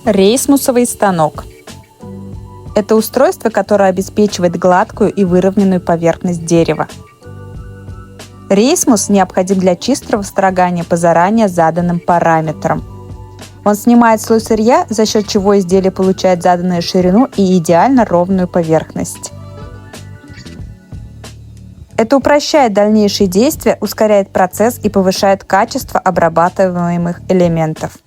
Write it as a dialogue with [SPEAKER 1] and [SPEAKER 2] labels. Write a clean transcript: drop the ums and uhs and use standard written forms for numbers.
[SPEAKER 1] Рейсмусовый станок. Это устройство, которое обеспечивает гладкую и выровненную поверхность дерева. Рейсмус необходим для чистого строгания по заранее заданным параметрам. Он снимает слой сырья, за счет чего изделие получает заданную ширину и идеально ровную поверхность. Это упрощает дальнейшие действия, ускоряет процесс и повышает качество обрабатываемых элементов.